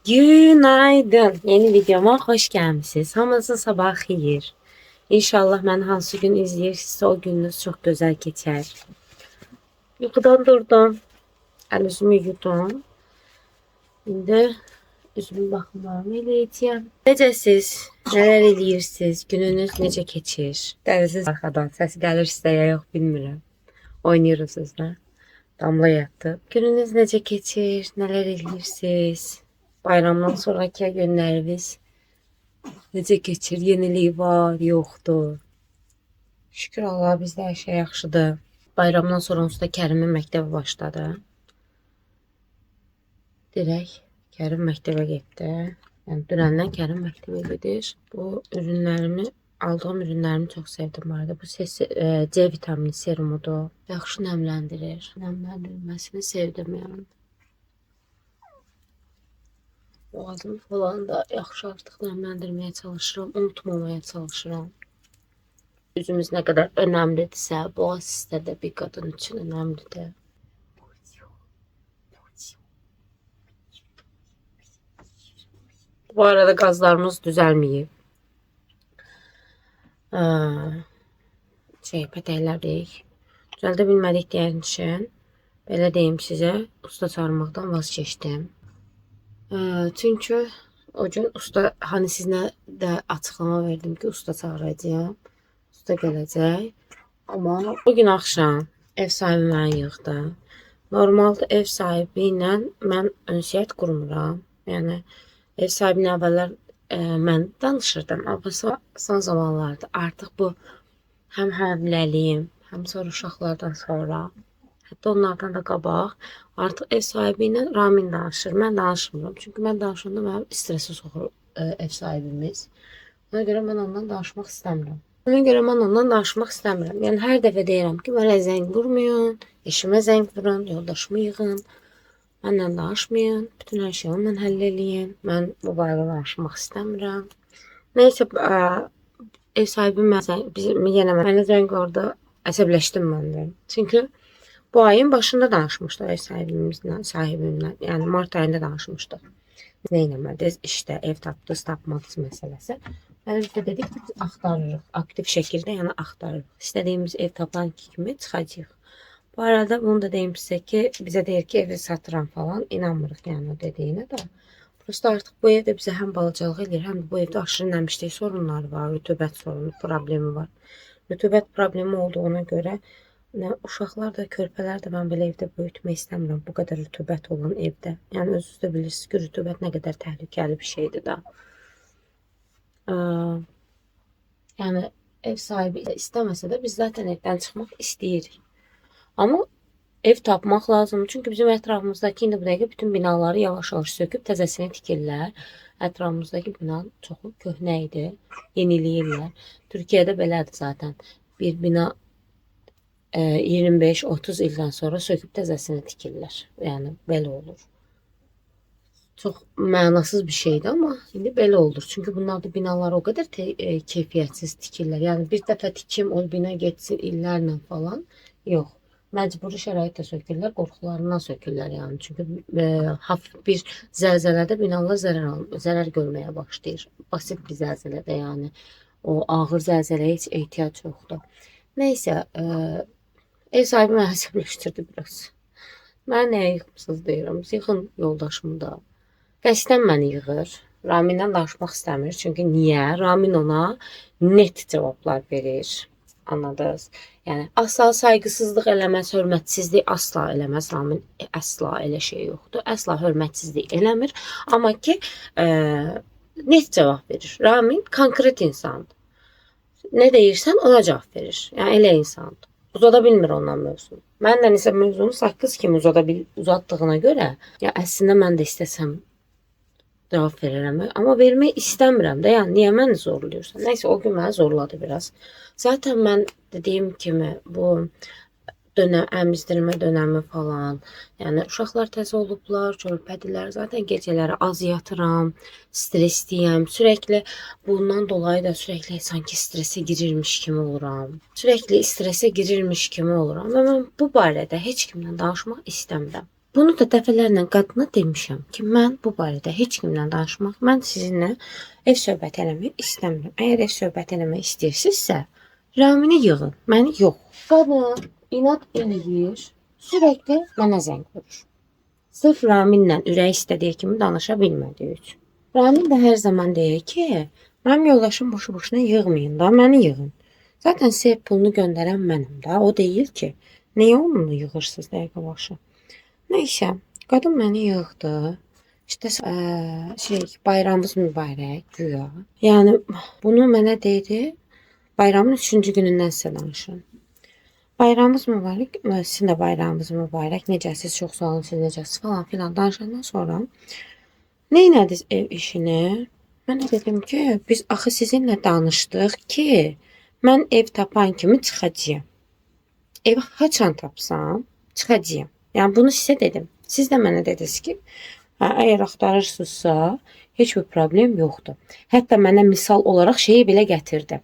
Günaydın. Yeni videoma hoş gelmişsiniz. Hamınızın sabahı xeyir. İnşallah mən hansı gün izləyirsinizsə o gününüz çok güzel geçer. Yuxudan durdum. Əl üzümü yudum. İndi üzümün baxımlarını eləyəcəyəm. Necəsiz? Nələr eləyirsiniz? Gününüz necə keçir? Dərsiz arxadan səs gəlir sizə ya yox bilmirəm. Oynayırsınız da. Damla yatdı. Gününüz necə keçir? Nələr eləyirsiniz? Bayramdan sonraki günləriniz necə keçir? Yeniliyi var, yoxdur? Şükür Allaha bizdə hər şey yaxşıdır. Bayramdan sonra onsuz da Kərimin məktəbi başladı. Dirək Kərim məktəbə getdi. Yəni dünəndən Kərim məktəbə gedir. Bu ürünlərimi, aldığım ürünlərimi çox sevdim bu arada. Bu C vitamini serumudur. Yaxşı nəmləndirir. Nəmləndirilməsini sevdim yəni. Boğazımı falan da yaxşı artıq nəmləndirməyə çalışıram, unutmamaya çalışıram. Üzümüz nə qədər önəmlidirsə, boğaz sizdə də bir qadın üçün önəmlidir. Bu arada qazlarımız düzəlməyib. Pətəklərik. Düzəldə bilmədik deyən üçün, belə deyim sizə, usta çağırmaqdan vaz keçdim. Çünkü o gün usta hani sizinle de açıklama verdim ki usta çağıracağım. Usta gələcək. Ama bugün akşam ev sahibi məni yığdı. Normalde ev sahibi ilə mən ünsiyyət qurmuram. Yəni ev sahibinə əvvəllər mən danışırdım. Amma son zamanlarda artık bu həm həmləliyim, həm sonra uşaqlardan sonra, hətta onlardan da qabaq artıq ev sahibi ilə Ramin danışır. Mən danışmıram. Çünki mən danışanda mənim stresi soxur ev sahibimiz. Ona görə mən ondan danışmaq istəmirəm. Yəni hər dəfə deyirəm ki, mənə zəng vurmayın, eşimə zəng vurun, yoldaşımı yığın, mənlə danışmayın, bütün hər şeyi onunla həll eləyin. Mən bu barədə danışmaq istəmirəm. Neysə, ev sahibi mənə zəng vurdu, əsəbləşdim mən də. Çünki bu ayın başında danışmışlar ev sahibimle. Yani Mart ayında danışmışlar. Ne eləmədiniz? İşte ev tapdınız, tapmadınız məsələsi. Biz de dedik ki, biz axtarırıq. Aktif şəkildə yəni axtarırıq. İstədiyimiz ev tapan kimi çıxacağıq. Bu arada bunu da deyim sizə ki, bizə deyir ki, evi satıram falan. İnanmırıq yəni o dediyinə də. Prosta artıq bu evdə bizə həm balıcılıq edir, həm də bu evdə aşırı nəmişlik sorunları var, rütubət sorunu, problemi var. Rütubət problemi olduğuna görə uşaqlar da, körpələr də mən belə evdə böyütmək istəmirəm. Bu qədər rütubət olan evdə. Yəni özünüz də bilirsiniz ki, rütubət nə qədər təhlükəli bir şeydir da. Yəni ev sahibi istəməsə də biz zaten evdən çıxmaq istəyirik. Amma ev tapmaq lazım. Çünki bizim ətrafımızdakı indi bu dəqiqə bütün binaları yavaş-yavaş söküb təzəsini tikirlər. Ətrafımızdakı bina çoxu köhnə idi. Yeniləyirlər. Türkiyədə belədir zaten. Bir bina 25-30 ildən sonra söküb təzəsini tikirlər. Yəni belə olur. Çox mənasız bir şeydir amma indi belə olur. Çünki bunlarda binalar o qədər keyfiyyətsiz tikirlər. Yəni bir dəfə tikim o bina getsin illərlə falan. Yox. Məcburi şəraitdə sökürlər, qorxularından sökürlər yəni. Çünki hafif bir zəlzələdə binalar zərər görməyə başlayır. Basit bir zəlzələdə yəni. O ağır zəlzələyə heç ehtiyac yoxdur. Neysə, ev sahibi məni əsəbləşdirdi biraz. Mən nəyə yıxmışsınız deyirəm. Yıxın yoldaşımı da. Qəsdən məni yığır. Raminlə danışmaq istəmir. Çünki niyə? Ramin ona net cavablar verir. Anladınız? Yəni asla saygısızlıq eləməz, hörmətsizlik asla eləməz. Ramin əsla elə şey yoxdur. Əsla hörmətsizlik eləmir. Amma ki net cavab verir. Ramin konkret insandır. Ne deyirsən ona cavab verir. Yəni elə insandır. Uzada bilmir ondan mövzunu. Mənlə isə mövzunu saqqız kimi uzatdığına görə, ya əslində mən də istəsəm cavab verirəm. Amma vermək istəmirəm də. Yəni niyə məni zorluyorsan? Neyse o gün məni zorladı biraz. Zaten mən dediyim kimi bu əmizdirmə dönəmi falan. Yəni uşaqlar təzə olublar, körpədirlər. Zaten gecələri az yatıram, stressliyəm. Sürekli bundan dolayı da sürekli sanki strese girirmiş kimi oluram. Sürekli strese girirmiş kimi oluram. Və mən bu barədə heç kimlə danışmaq istəmirəm. Bunu da dəfələrlə qadına demişəm ki, mən bu barədə heç kimlə danışmaq, mən sizinlə ev söhbəti eləmək istəmirəm. Əgər ev söhbəti eləmək istəyirsinizsə, Ramini yığın, məni yox. Qadın inad eləyir, sürekli mənə zəng vurur. Sırf Raminlə ürək istədiyi kimi danışa bilmədiyi üçün. Ramin də hər zaman deyir ki, mənim yoldaşım boşu-boşuna yığmayın da, məni yığın. Zaten size pulunu göndərən mənəm də. O deyir ki, niyə onunla yığırsınız dəqiqə başı? Neyse, qadın məni yığdı. İşte bayramımız mübarək güya. Yəni bunu mənə dedi. Bayramın 3-cü günündən sizə danışıram. Bayramımız mübarək, sizin də bayramınız mübarək. Necəsiz, çox sağ olun, siz necəsiz falan filan danışandan sonra neynədiniz ev işini? Mən də dedim ki, biz axı sizinlə danışdıq ki, mən ev tapan kimi çıxacağam. Ev haçan tapsam, çıxacağam. Yəni bunu sizə dedim. Siz də mənə dediniz ki, əgər axtarırsınızsa, heç bir problem yoxdur. Hətta mənə misal olaraq şeyi belə gətirdi.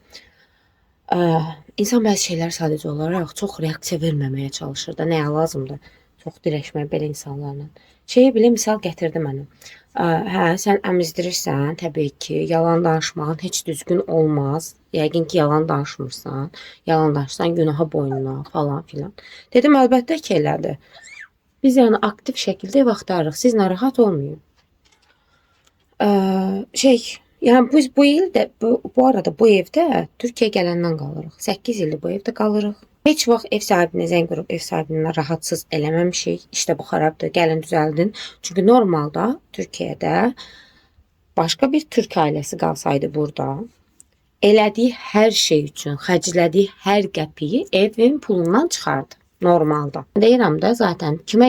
İnsan bəzi şeylər sadəcə olaraq çox reaksiya verməməyə çalışır da, nəyə lazımdır? Çox dirəşmək belə insanlarla. Şeyi belə misal gətirdi mənə. Hə, sən əmizdirirsən, təbii ki, yalan danışmağın heç düzgün olmaz. Yəqin ki, yalan danışmırsan. Yalan danışsan günaha boynuna falan filan. Dedim, əlbəttə ki, elədir. Biz yəni aktiv şəkildə ev axtarırıq. Siz narahat olmayın. Yəni biz bu il də bu arada bu evdə Türkiyə gələndən qalırıq. 8 ildir bu evdə qalırıq. Heç vaxt ev sahibinə zəng vurub ev sahibini rahatsız eləməmişik. İşte bu xarabdır, gəlin düzəldin. Çünki normalda Türkiyədə başqa bir türk ailəsi qalsaydı burada, elədiyi hər şey üçün xərclədiyi hər qəpiyi evin pulundan çıxardı. Normalda. Deyirəm də zaten kimə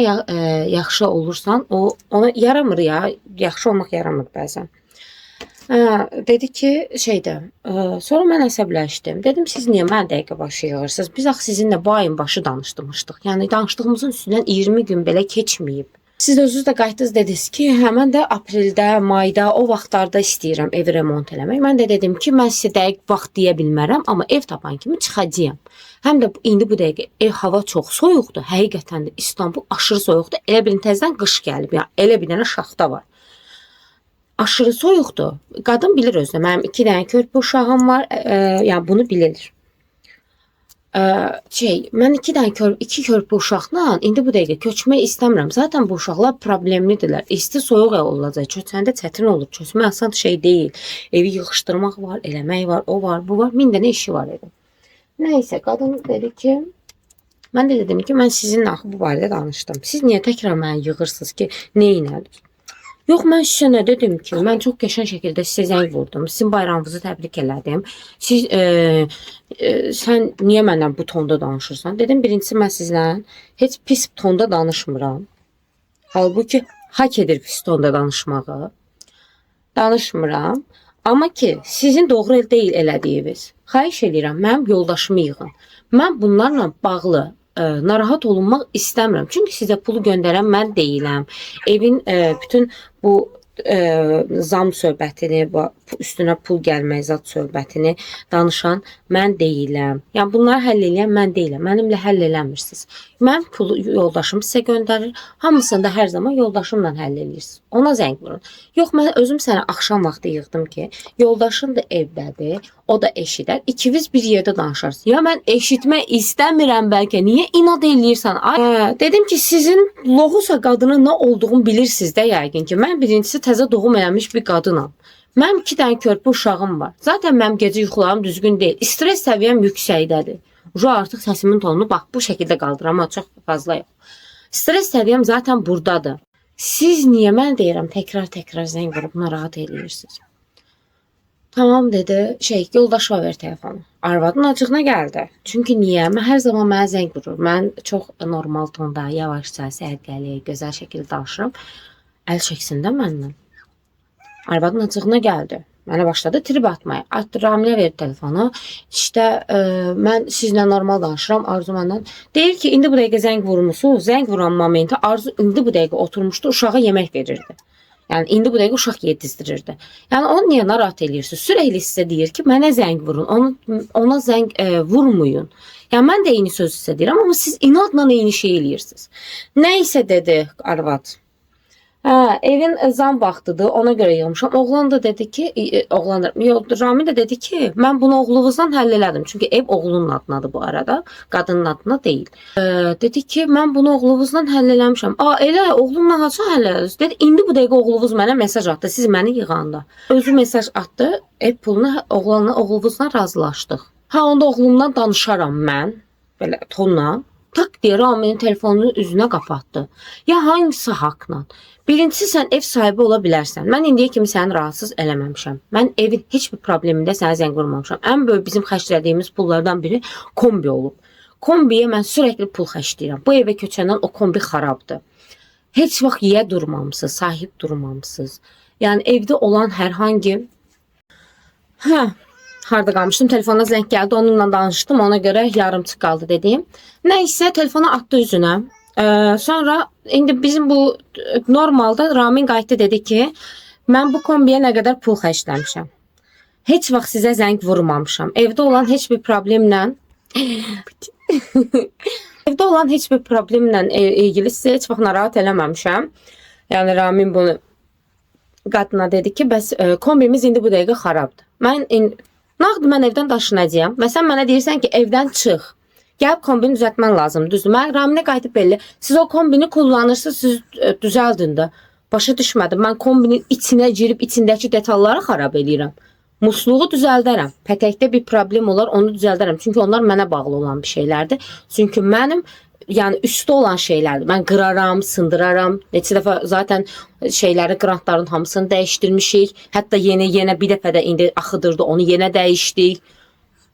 yaxşı olursan ona yaramır ya. Yaxşı olmaq yaramır bəzən. Dedi ki sonra mən əsəbləşdim. Dedim siz niyə mənə dəqiqə başı yığırsınız? Biz axı sizinlə bu ayın başı danışmışdıq. Yəni danışdığımızın üstündən 20 gün belə keçməyib. Siz özünüz də qayıtdınız dediniz ki, mən də apreldə, mayda, o vaxtlarda istəyirəm evi remont eləmək. Mən də dedim ki, mən sizə dəqiq vaxt deyə bilmərəm, amma ev tapan kimi çıxacağam. Həm də indi bu dəqiqə ev hava çox soyuqdur. Həqiqətən də İstanbul aşırı soyuqdur. Elə bilin təzədən qış gəlib. Yəni elə bir dənə şaxta var. Aşırı soyuqdur. Qadın bilir özünə. Mənim 2 dənə körpə uşağım var. Yəni bunu bilir. Mən 2 körpə uşaqla indi bu dəqiqə köçmək istəmirəm. Zaten bu uşaqlar problemlidirlər. İsti soyuq olacaq. Köçəndə çətin olur. Köçmək asan şey deyil. Evi yığışdırmaq var, eləmək var, o var, bu var. 1000 dənə işi var evin. Nəysə, qadın dedi ki, mən də dedim ki, mən sizinlə axı bu barədə danışdım. Siz niyə təkrar mənə yığırsınız ki, neynədir? Yox, mən sizə nə dedim ki, mən çox qəşəng şəkildə sizə zəng vurdum. Sizin bayramınızı təbrik elədim. Siz, sən niyə məndən bu tonda danışırsan? Dedim, birincisi mən sizlə heç pis tonda danışmıram. Halbuki hak edir pis tonda danışmağı. Danışmıram. Amma ki, sizin doğru el deyil elədiyiniz. Xahiş edirəm, mənim yoldaşımı yığın. Mən bunlarla bağlı narahat olunmaq istəmirəm. Çünki sizə pulu göndərən mən deyiləm. Evin bütün bu zam söhbətini, üstünə pul gəlmək zat söhbətini danışan mən deyiləm. Yəni bunları həll edən mən deyiləm. Mənimlə həll eləmirsiniz. Mən pulu yoldaşım sizə göndərir. Hamısını da hər zaman yoldaşımla həll edirsiniz. Ona zəng vurun. Yox, mən özüm sənə axşam vaxtı yığdım ki, yoldaşın da evdədir, o da eşidər. İkiniz bir yerdə danışarsınız. Ya mən eşitmək istəmirəm bəlkə. Niyə inad eləyirsən? Dedim ki, sizin loğusa qadının nə olduğunu bilirsiniz də yəqin ki. Mən birincisi təzə doğum eləmiş bir qadınam. Mənim 2 dənə körpə uşağım var. Zaten mənim gecə yuxularım düzgün deyil. Stres səviyyəm yüksəkdədir. Artıq səsimin tonunu bax bu şəkildə qaldıram, amma çox fazla yox. Stres səviyyəm zaten buradadır. Siz niyə mən deyirəm təkrar zəng vurub narahat eləyirsiniz? Tamam dedi. Yoldaşıma ver telefonu. Arvadın acığına gəldi. Çünki niyə? Mən hər zaman mənə zəng vurur. Mən çox normal tonda, yavaşca, sərgəli, gözəl şəkildə danışıram. Əl çəksin də məndən. Arvadın acığına gəldi. Mənə başladı trip atmaya. Raminə verdi telefonu. İşte mən sizlə normal danışıram. Arzu məndən. Deyir ki, indi bu dəqiqə zəng vurmuşsunuz. Zəng vuran momenti Arzu indi bu dəqiqə oturmuşdu. Uşağa yemək verirdi. Yəni indi bu dəqiqə uşaq yedizdirirdi. Yəni onu niyə narahat eləyirsiniz? Sürekli sizə deyir ki, mənə zəng vurun, ona zəng vurmayın. Yəni mən də eyni sözü sizə deyirəm, amma siz inadla eyni şey eləyirsiniz. Nəysə dedi arvad. Evin zam vaxtıdır, ona görə yığmışam. Oğlan da dedi ki, Rami də dedi ki, mən bunu oğlunuzdan həll elədim. Çünki ev oğlunun adınadır bu arada, qadının adına deyil. Dedi ki, mən bunu oğlunuzdan həll eləmişəm. Elə oğlunla haçı həll elədiniz? Dedi, indi bu dəqiqə oğlunuz mənə mesaj atdı, siz məni yığanda. Özü mesaj atdı, ev pulunu oğlunuzla razılaşdıq. Onda oğlumdan danışaram mən, belə tonla. Tak deyə Rami'nin telefonunu üzünə qapatdı. Ya hangisi haqla? Birincisi sən ev sahibi ola bilərsən. Mən indiyə kimi səni rahatsız eləməmişəm. Mən evin heç bir problemində sənə zəng vurmamışam. Ən böyük bizim xərclədiyimiz pullardan biri kombi olub. Kombiyə mən sürekli pul xərcləyirəm. Bu evə köçəndən o kombi xarabdır. Heç vaxt yeyə durmamısınız, sahib durmamısınız. Yəni evdə olan hər hangi... Harda qalmışdım? Telefona zəng gəldi, onunla danışdım. Ona görə yarımçıq qaldı dediyim. Nəysə, telefonu atdı üzünə. Sonra indi bizim bu normalda Ramin qayıtdı dedi ki, mən bu kombiyə nə qədər pul xərcləmişəm. Heç vaxt sizə zəng vurmamışam. Evdə olan heç bir problemlə ilgili sizə heç vaxt narahat eləməmişəm. Yəni Ramin bunu qadına dedi ki, bəs kombimiz indi bu dəqiqə xarabdır. Mən evdən daşınacağam. Məsələn, mənə deyirsən ki, evdən çıx. Gəlib kombini düzəltmən lazımdır, düzdür. Mən Raminə qayıtıb belli. Siz o kombini kullanırsınız, siz düzəldin də. Başa düşmədim. Mən kombinin içinə girib içindəki detalları xarab eləyirəm. Musluğu düzəldərəm. Pətəkdə bir problem olar, onu düzəldərəm. Çünki onlar mənə bağlı olan bir şeylərdir. Çünki mənim yəni üstü olan şeylərdir. Mən qıraram, sındıraram. Neçə dəfə zaten şeyləri, qrantların hamısını dəyişdirmişik. Hətta yenə bir dəfə də indi axıdırdı, onu yenə dəyişdik.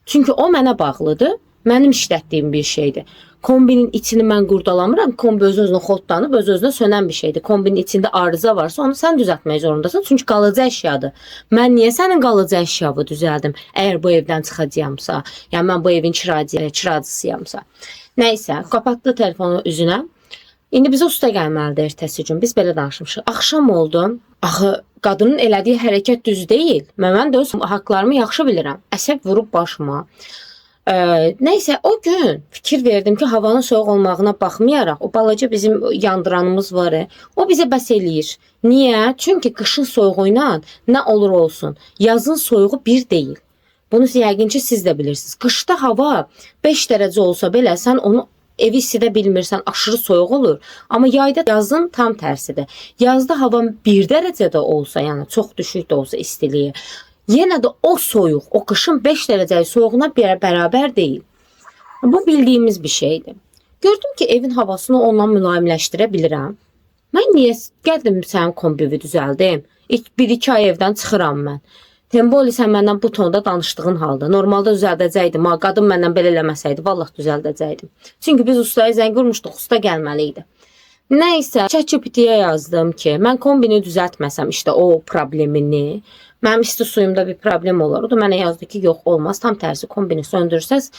Çünki o mənə bağlıdır. Mənim işlətdiyim bir şeydir. Kombinin içini mən qurdalamıram. Kombi öz-özünə xodlanıb, öz-özünə sönən bir şeydir. Kombinin içində arıza varsa onu sən düzəltmək zorundasın. Çünki qalıcı əşyadır. Mən niyə sənin qalıcı əşyanı düzəldim? Əgər bu evdən çıxacağamsa, yəni mən bu evin kiracısıyamsa. Nəysə, qapatdı telefonu üzünə. İndi bizə usta gəlməlidir ertəsi gün. Biz belə danışmışıq. Axşam oldu. Axı qadının elədiyi hərəkət düz deyil. Mən də öz haqlarımı yaxşı bilirəm. Əsəb vurub başıma. Nəysə o gün fikir verdim ki, havanın soyuq olmağına baxmayaraq o balaca bizim yandıranımız var. O bizə bəs eləyir. Niyə? Çünki qışın soyuğu ilə nə olur olsun, yazın soyuğu bir deyil. Bunu yəqin ki siz də bilirsiniz. Qışda hava 5 dərəcə olsa belə sən onu evi isidə bilmirsən, aşırı soyuq olur. Amma yayda, yazın tam tərsidir. Yazda hava 1 dərəcədə olsa, yəni çox düşük də olsa istiliyi, yenə də o soyuq, o qışın 5 dərəcəlik soyuğuna bərabər deyil. Bu bildiyimiz bir şeydir. Gördüm ki, evin havasını onunla mülayimləşdirə bilirəm. Mən niyə gəldim sənin kombivi düzəldim? 1-2 ay evdən çıxıram mən. Temboli sən məndən bu tonda danışdığın halda. Normalda düzəldəcəkdim. Qadın məndən belə eləməsəydi, vallah düzəldəcəkdim. Çünki biz ustaya zəng vurmuşduq, usta gəlməli idi. Nəysə, ChatGPT-yə yazdım ki, mən kombini düzəltməsəm işte o problemini, mənim isti suyumda bir problem olar. O da mənə yazdı ki, yox olmaz. Tam tərsi kombini söndürsəz,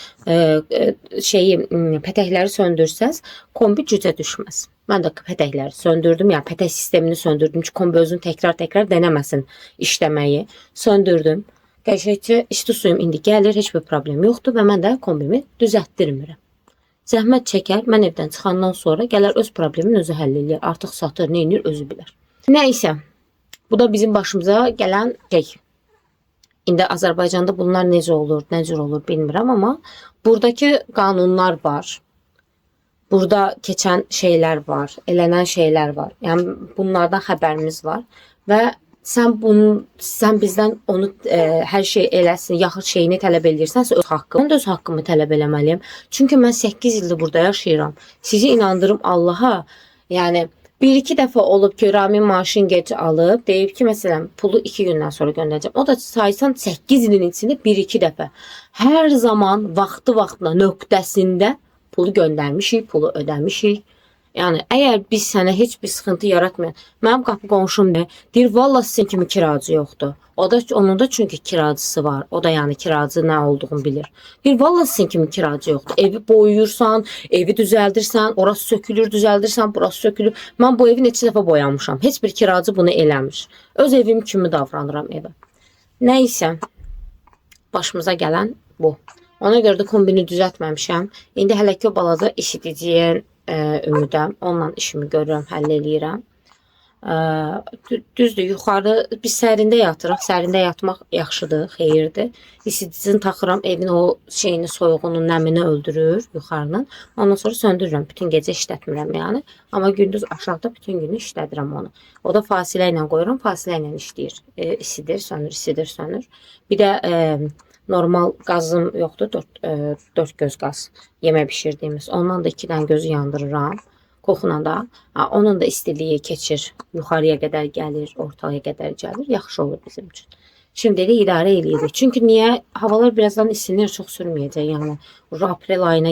pətəkləri söndürsəz, kombi gücə düşməz. Mən də pətəkləri söndürdüm. Yəni pətək sistemini söndürdüm ki, kombi özünü təkrar denəməsin işləməyi. Söndürdüm. Qəşəngcə isti suyum indi gəlir, heç bir problem yoxdur və mən də kombimi düzəltdirmirəm. Zəhmət çəkər, mən evdən çıxandan sonra gələr öz problemini özü həll eləyər. Artıq satır, nə edir, özü bilər. Nəysə, bu da bizim başımıza gələn şey. İndi Azərbaycanda bunlar necə olur, nə cür olur bilmirəm, amma buradakı qanunlar var. Burada keçən şeylər var, elənən şeylər var. Yəni bunlardan xəbərimiz var və sən bizdən onu hər şey eləsin, yaxud şeyini tələb edirsənsə öz haqqım. Mən də öz haqqımı tələb eləməliyəm. Çünki mən 8 ildir burada yaşayıram. Sizi inandırım Allaha. Yəni 1-2 dəfə olub ki, Ramin maşın gec alıb, deyib ki, məsələn, pulu 2 gündən sonra göndərəcəm. O da saysan 8 ilin içində 1-2 dəfə. Hər zaman vaxtına, nöqtəsində pulu göndərmişik, pulu ödəmişik. Yəni əgər biz sənə heç bir sıxıntı yaratmayan, mənim qapı qonşum deyir, valla sizin kimi kiracı yoxdur. Onun da çünki kiracısı var. O da yəni kiracı nə olduğunu bilir. Deyir, valla sizin kimi kiracı yoxdur. Evi boyuyursan, evi düzəldirsən, orası sökülür, düzəldirsən, burası sökülür. Mən bu evi neçə dəfə boyamışam. Heç bir kiracı bunu eləmir. Öz evim kimi davranıram evə. Nəysə, başımıza gələn bu. Ona görə də kombini düzəltməmişəm. İndi hələ ki o balaca eşidiciyə ümidəm. Onunla işimi görürəm, həll eləyirəm. Düzdür, yuxarı biz sərində yatırıq. Sərində yatmaq yaxşıdır, xeyirdir. İsidicini taxıram, evin o şeyini, soyuğunu, nəmini öldürür yuxarının. Ondan sonra söndürürəm. Bütün gecə işlətmirəm yəni. Amma gündüz aşağıda bütün günü işlədirəm onu. O da fasilə ilə qoyuram, fasilə ilə işləyir. İsidir, sönür, isidir, sönür. Bir də normal qazım yoxdur, dörd göz qaz yemək bişirdiyimiz. Ondan da 2 dənə gözü yandırıram. Qoxuna da. Onun da istiliyi keçir. Yuxarıya qədər gəlir, ortaya qədər gəlir. Yaxşı olur bizim üçün. Şimdi də idarə eləyirik. Çünki niyə? Havalar birazdan isinir, çox sürməyəcək. Yəni aprel ayına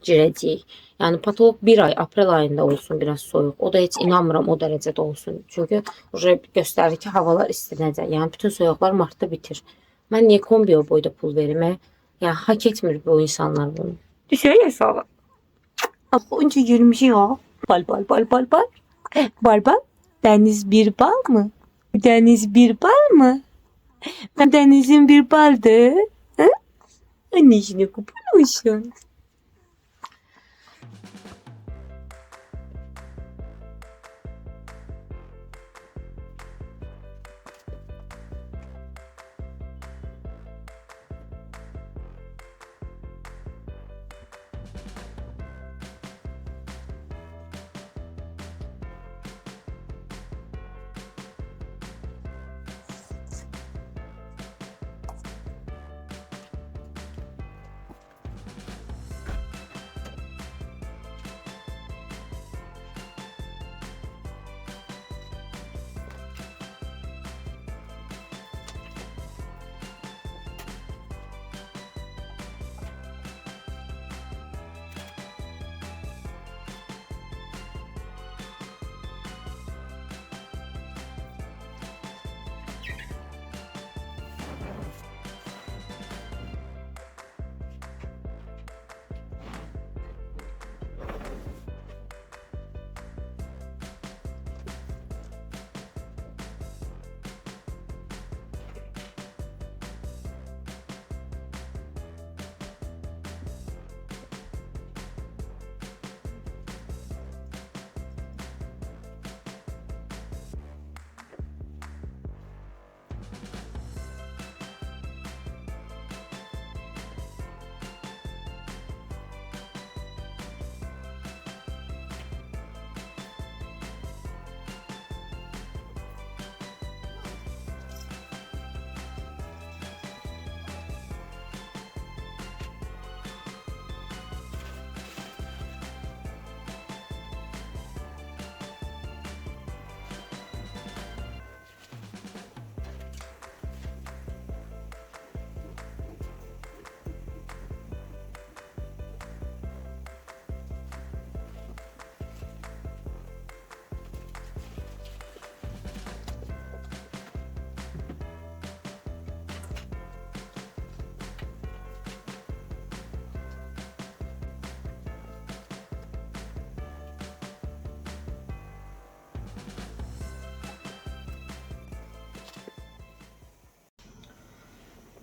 girəcəyik. Yəni patolog 1 ay aprel ayında olsun biraz soyuq. O da heç inanmıram o dərəcədə olsun. Çünki göstərir ki, havalar istinəcək. Yəni bütün soyuqlar martda bitir. Mən niyə kombi o boyda pul verim? Yəni hak etmir bu insanlar bunu. Düşür ya sağ. Onca yürümüş ya. Bal bal bal bal bal. Bal bal. Deniz bir bal mı? Deniz bir bal mı? Denizin bir baldı. Ha? Anneciğine kurban olsun.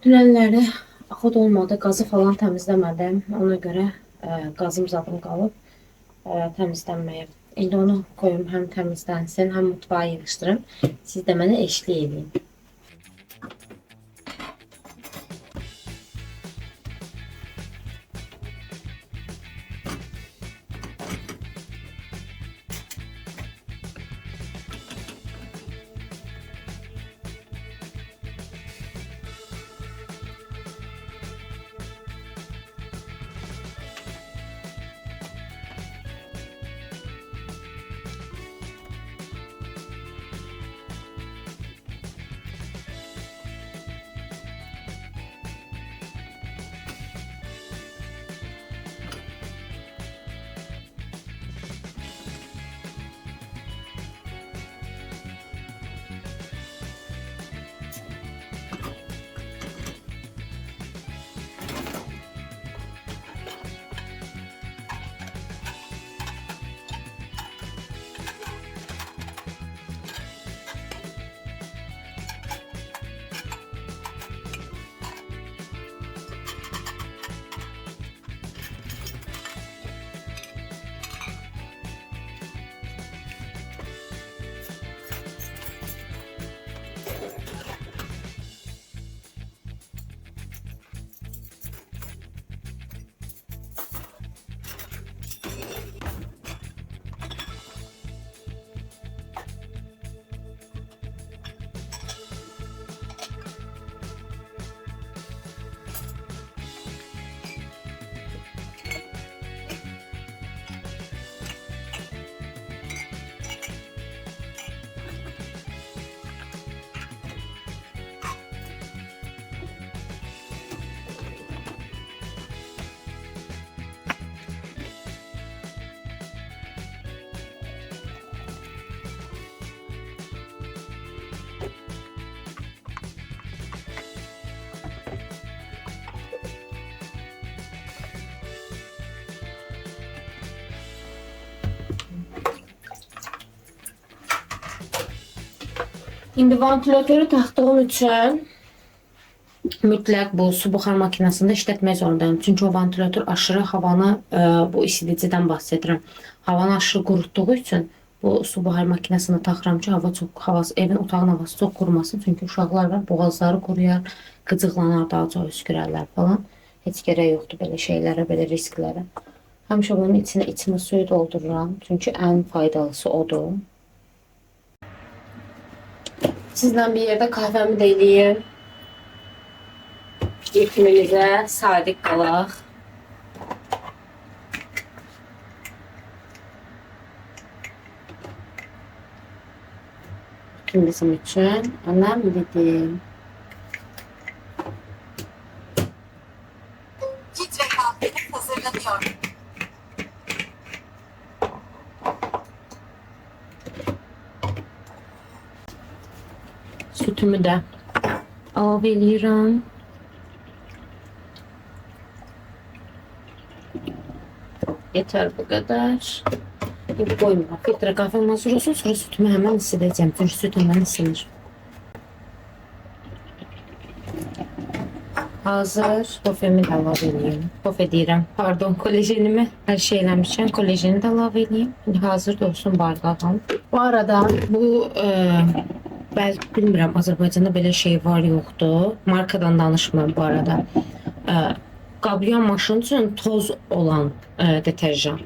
Dünənləri axot olmadı, qazı falan təmizləmədim. Ona görə qazım zadım qalıb təmizlənməyə. İndi onu koyum, həm təmizlənsin, həm mutfağa yığışdırım. Siz də mənə eşlik edin. İndi vantilatörü taktığım için mütləq bu su buxar makinesində işlətmək zorundayım. Çünki o vantilatör aşırı havanı, bu isidicidən bahs edirəm. Havanı aşırı qurutduğu üçün bu su buxar makinesini taxıram ki, evin otağın havası çox qurumasın. Çünki uşaqlar var, boğazları quruyar, qıcıqlanar, daha çox öskürərlər falan. Heç gərək yoxdur belə şeylərə, belə risklərə. Həmişə bunun içine içmə suyu doldururam. Çünki ən faydalısı odur. Sizlə bir yerdə kahvəmi də eləyim. Ritmimizə sadiq qalaq. Ritm bizim üçün önəmlidir. Filtre kahveniz hazırlanıyor. Sütümü də əlavə eləyirəm. Yeter bu kadar. Şimdi koyma. Filtre kahvem hazır olsun. Sonra sütümü hemen ısıtacağım. Çünkü süt hemen ısınır. Hazır. Kofemi de əlavə edeyim. Kofe deyirəm. Pardon, kolajenimi hər şey eləmişəm. Kolajeni də əlavə edeyim. Şimdi hazır da olsun bardağım. Bu arada bu belki bilmirəm Azərbaycanda belə şey var yoxdur. Markadan danışmıyorum bu arada. Qablayan maşın üçün toz olan deterjan.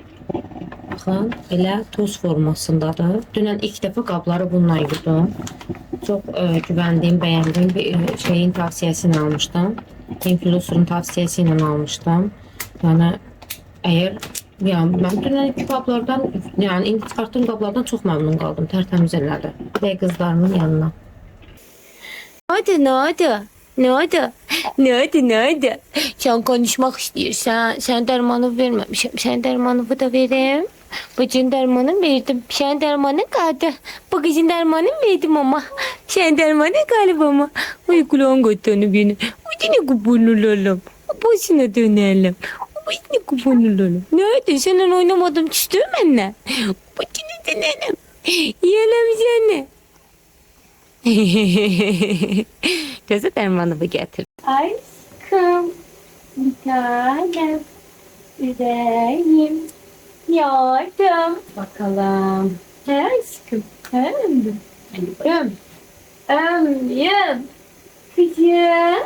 Baxın, elə toz formasındadır. Dünən ilk dəfə qabları bununla yudum. Çox güvəndiyim, bəyəndiyim bir şeyin tavsiyəsini almışdım. Influencer'ın tavsiyesi ilə almışdım. Yəni əgər mən dünənki qablardan, yəni indi çıxartdığım qablardan çox məmnun qaldım. Tərtəmiz elədi. Bir də qızlarımın yanına. Ne oldu? Ne oldu? Ne oldu? Ne oldu? Sen konuşmak istiyorsan sen dermanı vermemişim. Sen dermanı da vereyim. Bacın dermanı verdim. Sen dermanı kaldı. Bagajın dermanı verdim ama. Sen dermanı galiba ama. Ay kulağın götünü beni. Ucuna kupunulalım. Başına dönelim. Başına kupunulalım. Ne oldu? Seninle oynamadım küstüm benimle. Başına dönelim. Yiyelim seni. Gözü dermanımı getir. Aşkım, bir tanem, yüreğim, yardım. Bakalım. He aşkım, ömrüm, ömrüm, ömrüm. Kızım,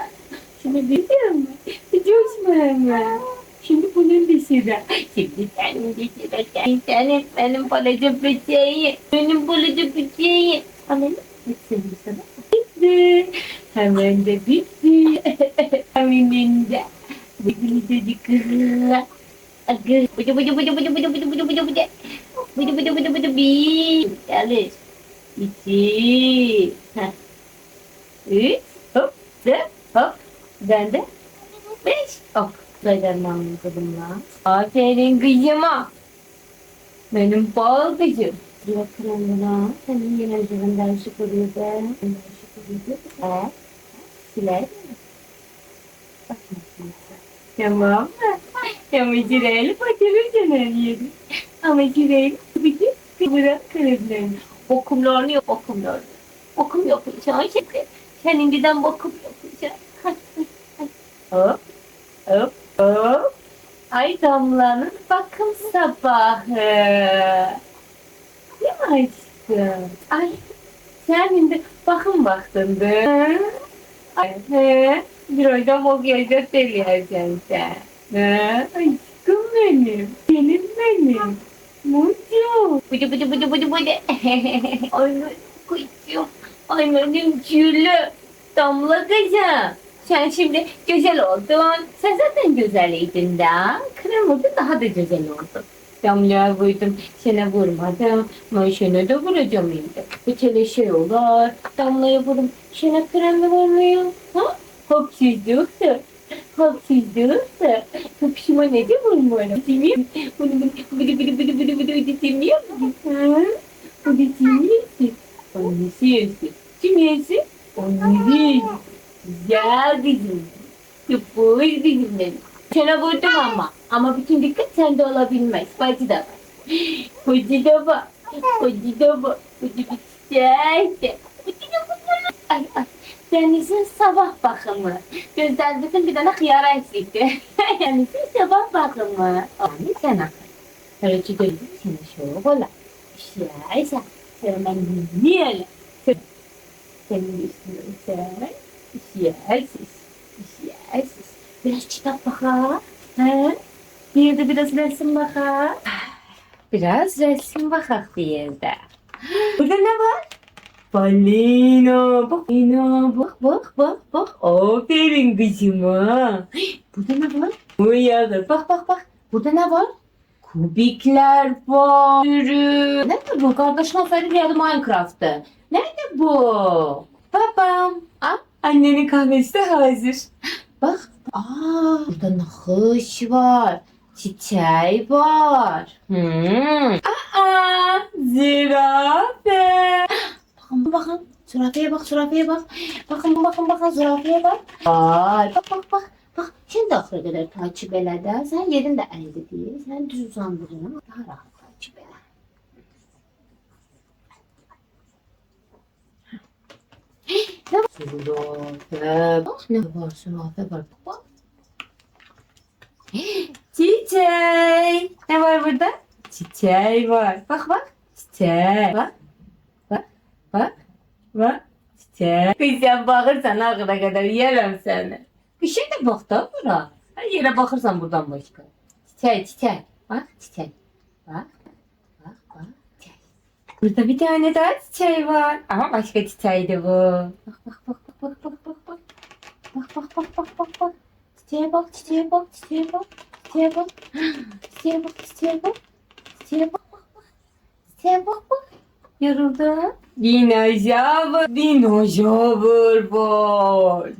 şimdi biliyor musun? Biliyorsun mu hemen? Şimdi bunun da sıra. Şimdi senin de sıra. Senin benim balacı böceğim. Benim balacı böceğim. Anladın? Bitsin bu sana. Bitti. Hemen de bitti. Hemen de. Bitti de kızlar. Bıdı bıdı bıdı bıdı bıdı bıdı bıdı bıdı bıdı. Bıdı bıdı bıdı bıdı bir. Çalış. İki. Üç. Hop. Dört. Hop. Ben de. Beş. Hop. Bayramım kızımla. Aferin kızıma. Benim bal kızım. Bırakırım buna. Senin yine yüzünden şıkırıyor be. Şıkırıyor. Evet. Siler mi? Bakın. Tamam mı? Ama cireyle batırırken her yeri. Ama cireyle bütün kıvırak kırırlarını. Bokumlarını yok bokumlarını. Bokum yapacağım şimdi. Senin giden bokum yapacağım. Hop. Hop. Hop. Ay Damla'nın bakım sabahı. Değil mi aşkım? Ay sen şimdi bakım baktındı. Ay he. Bir ayda makyajda deliyeceksin sen. He. Aşkım benim. Benim benim. Mucu. Bıdı bıdı bıdı bıdı bıdı. Ay benim kuşum. Ay benim gülüm. Damla kızım. Sen şimdi güzel oldun. Sen zaten güzelydin de. Krem oldun daha da güzel oldun. Damlaya vurdum. Sana vurmadım. Ben sana da vuracağım şimdi. Bir kere şey olur. Damlaya vururum. Sana krem mi vurmuyor? Ha? Hapsizliktir. Hapsizliktir. Hapşıma ne de vurmuyorum. Demiyor musun? Bunu bıdı bıdı bıdı bıdı bıdı bıdı demiyor musun? Ha? Bunu demiyorsun. Onu yiyorsun. Kim yiyorsun? Onu yiyorsun. Güzel kızım. Yapır kızım benim. Sana vurdum ama. Ama bütün dikkat sende olabilmez. Bacı da var. Bacı da var. Bacı da var. Bacı bir çiçekti. Bacı da var. ay. Denizin sabah bakımı. Gözlerinizin bir tane hıyara eksikti. Denizin sabah bakımı. Anne sen akıl. Öyle gözüm seni şöyle kola. İşte sen ben niye öyle? Senin üstüne sen. İşyersiz. Biraz kitap bakalım. He? Bir yerde biraz resim bakalım. Biraz resim bakak bir yerde. Burada ne var? Balina. Bak, balina. Bak. Aferin kızıma. Burada ne var? Uyanır. Bak. Burada ne var? Kubikler var. Yürü. Nerede bu? Kardeşin olsaydı geldi Minecraft'ta. Nerede bu? Babam. Annenin kahvesi de hazır. Bak. Burada nakış var. Çiçeği var. Zürafe. Bakın. Zürafeye bak. Bakın zürafeye bak. Ay bak. Bak şimdi axıra qədər takip elə də. Sən yerin də əyri deyil. Sən düz uzandırın ama daha rahat takip elə. Ne var? Zürafe. Bak ne var? Zürafe var. Bak. Çiçek. Ne var burada? Çiçeği var. Bak. Çiçek. Bak. Çiçek. Kız sen bakırsan ağına kadar yerim seni. Bir şey de bak da bura. Her yere bakırsan buradan başka. Çiçek. Bak çiçek. Bak. Çiçek. Burada bir tane daha çiçeği var. Ama başka çiçeğiydi bu. Bak. Çiçeğe bak. Yoruldum.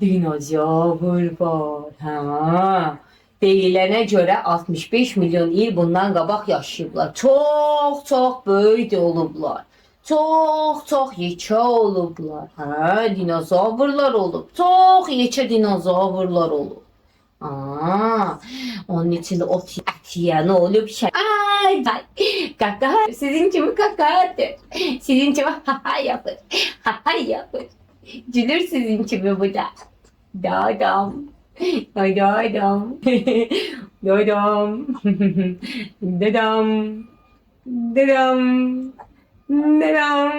Dinozor var. Ha. Deyilənə görə 65 milyon il bundan qabaq yaşayıblar. Çox böyük olublar. Çox yekə olublar. Hə, dinozavrlar olub. Çox yekə dinozavrlar olub. Onun içinde ot yiyən olub. Ay, kaka. Sizin kimi kakadır. Sizin kimi ha yapır. Gülür sizin kimi bu da. Dadam.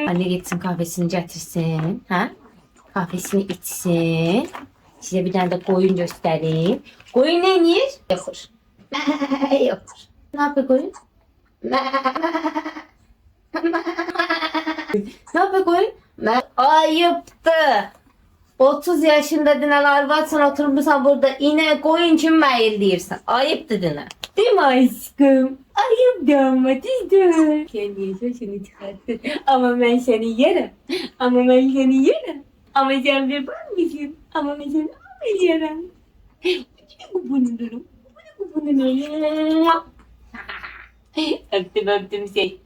Anne gitsin kahvesini getirsin. Ha? Kahvesini içsin. Size bir tane de koyun göstereyim. Koyun ne yer? Yapır. Ne yapıyor koyun? Ne yapıyor koyun? Ayıptı. 30 yaşında dinen arvatsan oturmuşsan burada yine koyun için meyil deyirsən. Ayıptı dine. Değil mi aşkım? Ayıptı ama değil mi? Kendi yaşını çıkarttın. Ama ben seni yerim. Ama sen bir var mısın? Ama ben seni almayacağım. Bunu durum. Öptüm seni.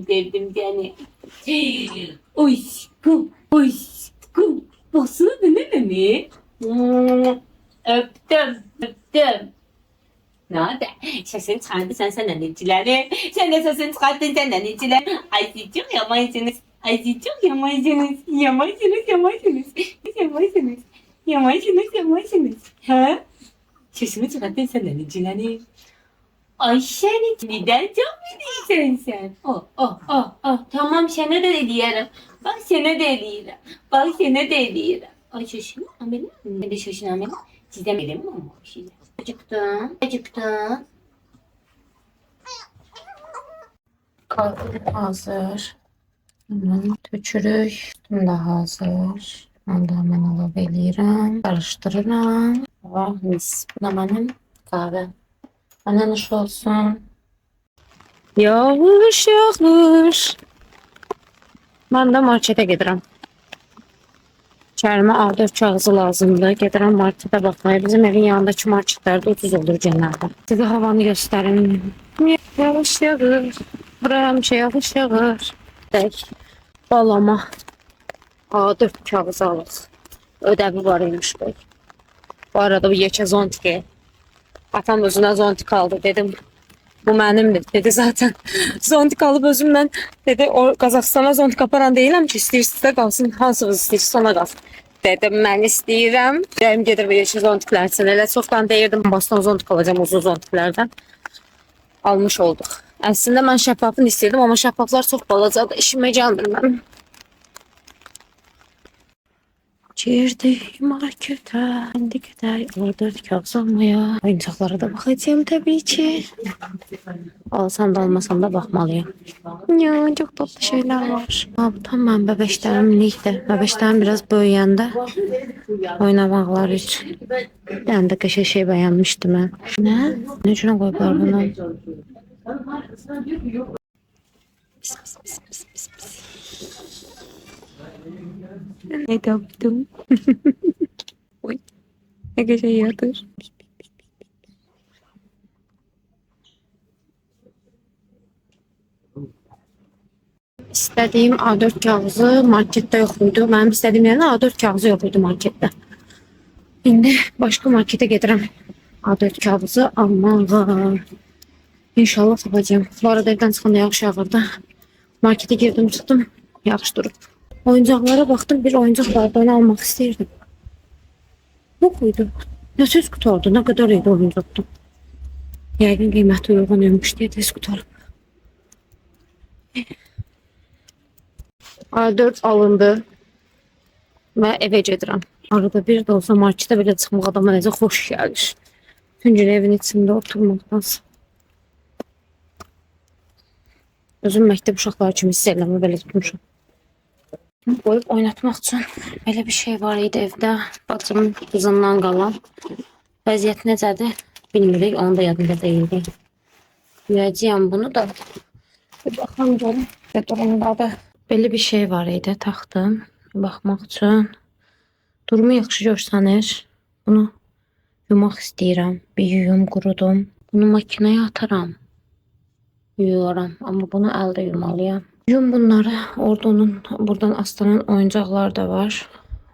Sevdim seni. Aşkım. Baksana ne mi? Öptüm. Ne oldu? Sesini çıkardın sen annecileri. Sen de sesini çıkardın sen annecileri. Ay siz çok yamaysınız. Yamaysınız. Ha? Sesini çıkardın sen annecileri. Ay seni neden çok bilirsin sen? Tamam sana da ediyorum. Bak sana da ediyorum. Ay şaşın amele. Ben de şaşın amele. Sizden bilir mi ama bir şeyler? Acıktım. Kahve hazır. Hemen töçürük. Üstüm de hazır. Onu da hemen alabilirim. Karıştırırım. Mis. Bu da benim kahve. Anan iş olsun. Yağış. Ben de markete gidiyorum. Çərmə A4 kağızı lazımdır. Gedirəm markete bakmaya. Bizim evin yanındaki marketlerde 30 olur genelde. Size havanı gösterim. Yağış yağır. Buraya bir şey yağış yağır. Balama A4 kağızı alır. Ödevi var imiş bey. Bu arada bu yekə zontiki. Atam özüne zontik aldı dedim. Bu mənimdir dedi zaten. Zontik alıb özümlə dedi o Qazaxstana zontik aparan deyiləm ki, istəyirsinizsə qalsın, hansınız istəyirsə ona qalsın. Dedim mən istəyirəm. Deyim gedir bir yeşil zontiklər üçün. Elə çoxdan deyirdim baston zontik alacağım uzun zontiklərdən. Almış olduq. Əslində mən şəffafını istəyirdim amma şəffaflar çox balacadır. İşimə gəlmir mənim. Girdik markete, indi gedək orada kağız almaya. Oyuncaqlara da baxacağım tabii ki. Alsam da almasam da baxmalıyım. Ya çok tatlı şeyler var. Bu tam mən bəbəşlərimlikdir. Bəbəşlərim biraz böyüyəndə oynamaqları üçün. Bir də qəşəng şey bəyənmişdim mən. Nə? Ne üçün qoyublar bunu? Pis, pis, pis, pis, pis, pis. Ne yaptım? Oy. Ne güzel yadır. İstediğim A4 kağıdı markette yok muydu? Benim istediğim yerine A4 kağıdı yok muydu markette? Şimdi başka markete getirəm A4 kağıdı almağa. İnşallah tapacağım. Bu arada evden çıxanda yağış yağırdı. Markete girdim çıxdım. Yağış durub. Oyuncaqlara baxdım. Bir oyuncaq vardı. Onu almaq istəyirdim. Yok muydu? Ne söz kutardı? Ne kadar idi oyuncaqda? Yəqin qiyməti uyğun ölmüş deyə tez qutarıb. A4 alındı və evə gedirəm. Arada bir də olsa marketə belə çıxmaq adama necə xoş gəlir. Bütün gün evin içində oturmaqdansa. Özüm məktəb uşaqları kimi hiss eləmə belə tutmuşam. Qoyub oynatmaq üçün belə bir şey var idi evdə. Bacımın qızından qalan. Vəziyyət necədir bilmirik. Onu da yadımda deyildi. Yiyəcəyəm bunu da. Bir baxam görüm. Durumdadır. Belə bir şey var idi. Taxdım. Baxmaq üçün. Durumu yaxşı görsənir. Bunu yumaq istəyirəm. Bir yuyum, qurudum. Bunu makineye ataram. Yuyuram. Amma bunu əldə yumalıyam. Yum bunları. Orada onun, buradan aslanın oyuncaqlar da var.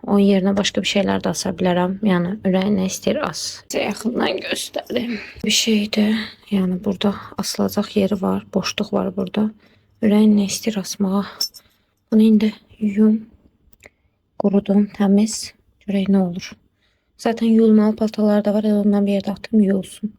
Onun yerine başka bir şeyler de asa bilərəm. Yəni ürəyin nə istəyir as. Sizə yaxından göstərim. Bir şeydir. Yəni burada asılacaq yeri var. Boşluq var burada. Ürəyin nə istəyir asmağa. Bunu indi yuyum. Qurudum. Təmiz. Görək nə olur. Zaten yuyulmalı paltalar da var. Ondan bir yerdə atım yuyulsun.